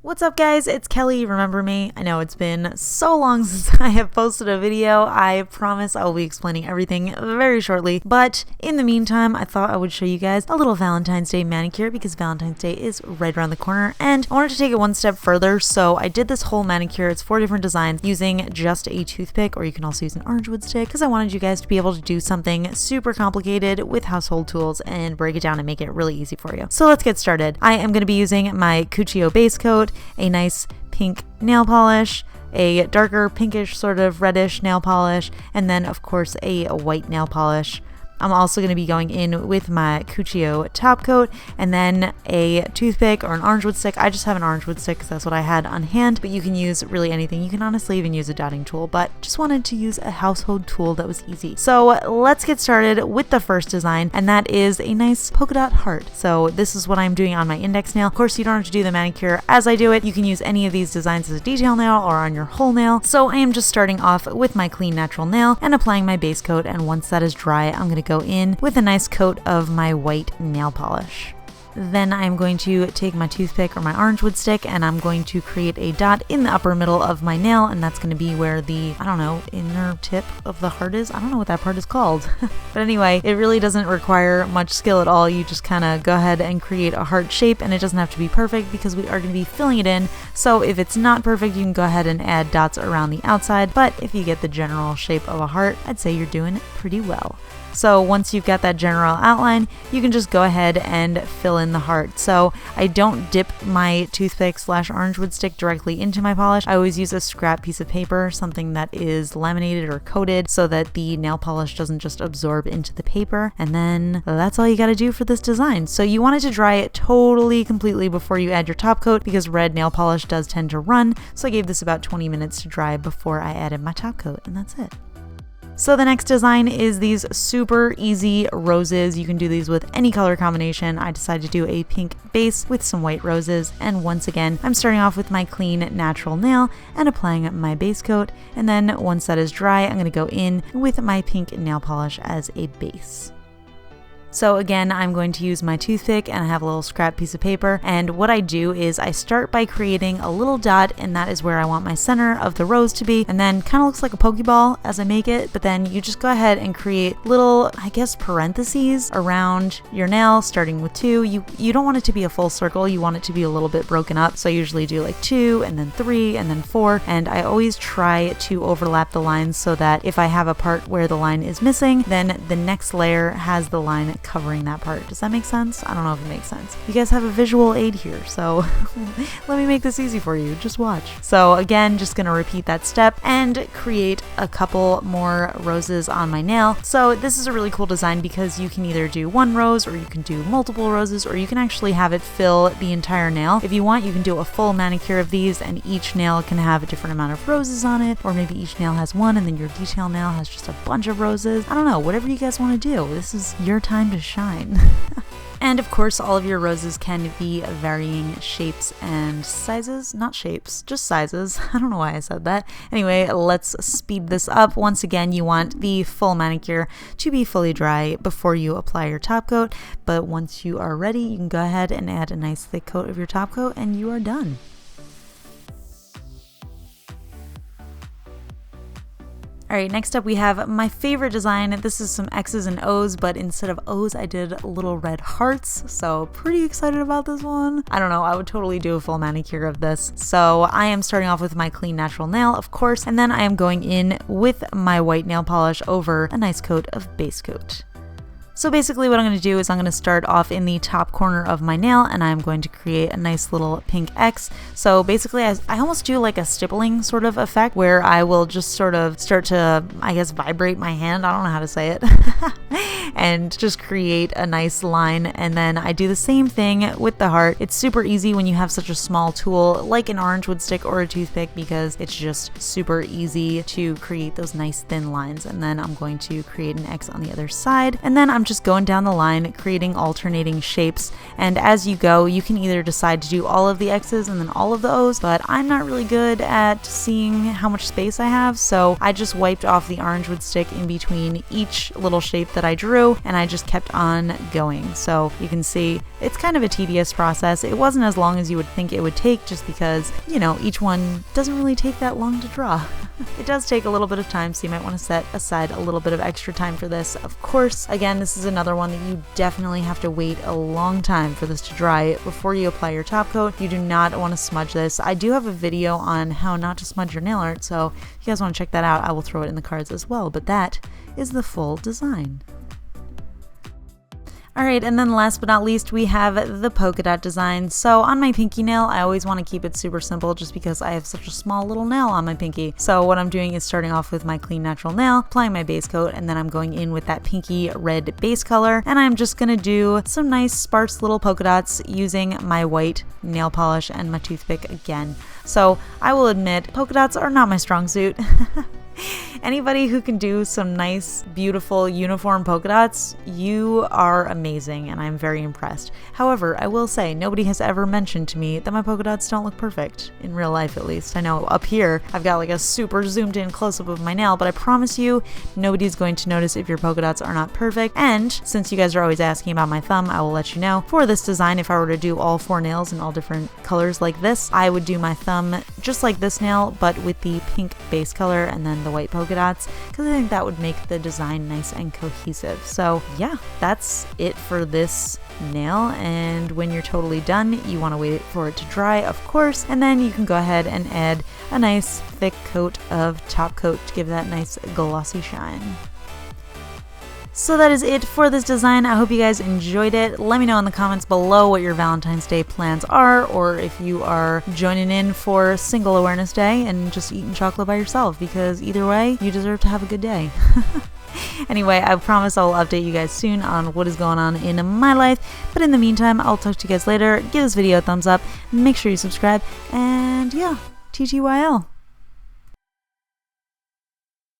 What's up guys, it's Kelly, remember me? I know it's been so long since I have posted a video. I promise I will be explaining everything very shortly, but in the meantime, I thought I would show you guys a little Valentine's Day manicure because Valentine's Day is right around the corner, and I wanted to take it one step further, so I did this whole manicure. It's 4 different designs using just a toothpick, or you can also use an orange wood stick, because I wanted you guys to be able to do something super complicated with household tools and break it down and make it really easy for you. So let's get started. I am going to be using my Cuccio base coat, a nice pink nail polish, a darker pinkish sort of reddish nail polish, and then of course a white nail polish. I'm also going to be going in with my Cuccio top coat and then a toothpick or an orange wood stick. I just have an orange wood stick because that's what I had on hand, but you can use really anything. You can honestly even use a dotting tool, but just wanted to use a household tool that was easy. So let's get started with the first design, and that is a nice polka dot heart. So this is what I'm doing on my index nail. Of course, you don't have to do the manicure as I do it. You can use any of these designs as a detail nail or on your whole nail. So I am just starting off with my clean natural nail and applying my base coat, and once that is dry, I'm going to go in with a nice coat of my white nail polish. Then I'm going to take my toothpick or my orange wood stick and I'm going to create a dot in the upper middle of my nail, and that's going to be where the, I don't know, inner tip of the heart is. I don't know what that part is called. But anyway, it really doesn't require much skill at all. You just kind of go ahead and create a heart shape, and it doesn't have to be perfect because we are going to be filling it in. So if it's not perfect, you can go ahead and add dots around the outside, but if you get the general shape of a heart, I'd say you're doing pretty well. So once you've got that general outline, you can just go ahead and fill in the heart. So I don't dip my toothpick / orange wood stick directly into my polish. I always use a scrap piece of paper, something that is laminated or coated, so that the nail polish doesn't just absorb into the paper. And then that's all you got to do for this design. So you want it to dry it totally completely before you add your top coat, because red nail polish does tend to run. So I gave this about 20 minutes to dry before I added my top coat, and that's it. So the next design is these super easy roses. You can do these with any color combination. I decided to do a pink base with some white roses, and once again I'm starting off with my clean natural nail and applying my base coat, and then once that is dry I'm going to go in with my pink nail polish as a base. So again, I'm going to use my toothpick and I have a little scrap piece of paper, and what I do is I start by creating a little dot, and that is where I want my center of the rose to be, and then kind of looks like a Pokeball as I make it, but then you just go ahead and create little, I guess, parentheses around your nail, starting with 2. You don't want it to be a full circle, you want it to be a little bit broken up, so I usually do like 2 and then 3 and then 4, and I always try to overlap the lines so that if I have a part where the line is missing, then the next layer has the line covering that part. Does that make sense? I don't know if it makes sense. You guys have a visual aid here, so let me make this easy for you. Just watch. So again, just gonna repeat that step and create a couple more roses on my nail. So this is a really cool design because you can either do 1 rose or you can do multiple roses, or you can actually have it fill the entire nail. If you want, you can do a full manicure of these, and each nail can have a different amount of roses on it, or maybe each nail has 1 and then your detail nail has just a bunch of roses. I don't know, whatever you guys want to do. This is your time to shine. And of course, all of your roses can be varying shapes and sizes. Not shapes, just sizes. I don't know why I said that. Anyway, let's speed this up. Once again, you want the full manicure to be fully dry before you apply your top coat, but once you are ready, you can go ahead and add a nice thick coat of your top coat and you are done. Alright, next up we have my favorite design. This is some X's and O's, but instead of O's I did little red hearts, so pretty excited about this one. I don't know, I would totally do a full manicure of this. So I am starting off with my clean natural nail, of course, and then I am going in with my white nail polish over a nice coat of base coat. So basically what I'm going to do is I'm going to start off in the top corner of my nail, and I'm going to create a nice little pink X. So basically I almost do like a stippling sort of effect where I will just sort of start to, I guess, vibrate my hand. I don't know how to say it. And just create a nice line, and then I do the same thing with the heart. It's super easy when you have such a small tool like an orange wood stick or a toothpick, because it's just super easy to create those nice thin lines. And then I'm going to create an X on the other side, and then I'm I'm just going down the line, creating alternating shapes, and as you go, you can either decide to do all of the X's and then all of the O's, but I'm not really good at seeing how much space I have, so I just wiped off the orange wood stick in between each little shape that I drew, and I just kept on going. So you can see it's kind of a tedious process. It wasn't as long as you would think it would take, just because, you know, each one doesn't really take that long to draw. It does take a little bit of time, so you might want to set aside a little bit of extra time for this. Of course, again, this is another one that you definitely have to wait a long time for this to dry before you apply your top coat. You do not want to smudge this. I do have a video on how not to smudge your nail art, so if you guys want to check that out, I will throw it in the cards as well, but that is the full design. Alright, and then last but not least, we have the polka dot design. So on my pinky nail, I always want to keep it super simple just because I have such a small little nail on my pinky. So what I'm doing is starting off with my clean natural nail, applying my base coat, and then I'm going in with that pinky red base color, and I'm just going to do some nice sparse little polka dots using my white nail polish and my toothpick again. So I will admit, polka dots are not my strong suit. Anybody who can do some nice, beautiful, uniform polka dots, you are amazing, and I'm very impressed. However, I will say, nobody has ever mentioned to me that my polka dots don't look perfect, in real life at least. I know up here, I've got like a super zoomed in close-up of my nail, but I promise you, nobody's going to notice if your polka dots are not perfect. And since you guys are always asking about my thumb, I will let you know, for this design, if I were to do all 4 nails in all different colors like this, I would do my thumb just like this nail, but with the pink base color and then the white polka dots, because I think that would make the design nice and cohesive. So yeah, that's it for this nail, and when you're totally done, you want to wait for it to dry, of course, and then you can go ahead and add a nice thick coat of top coat to give that nice glossy shine. So that is it for this design. I hope you guys enjoyed it. Let me know in the comments below what your Valentine's Day plans are, or if you are joining in for Single Awareness Day and just eating chocolate by yourself, because either way, you deserve to have a good day. Anyway, I promise I'll update you guys soon on what is going on in my life, but in the meantime, I'll talk to you guys later. Give this video a thumbs up, make sure you subscribe, and yeah, TTYL.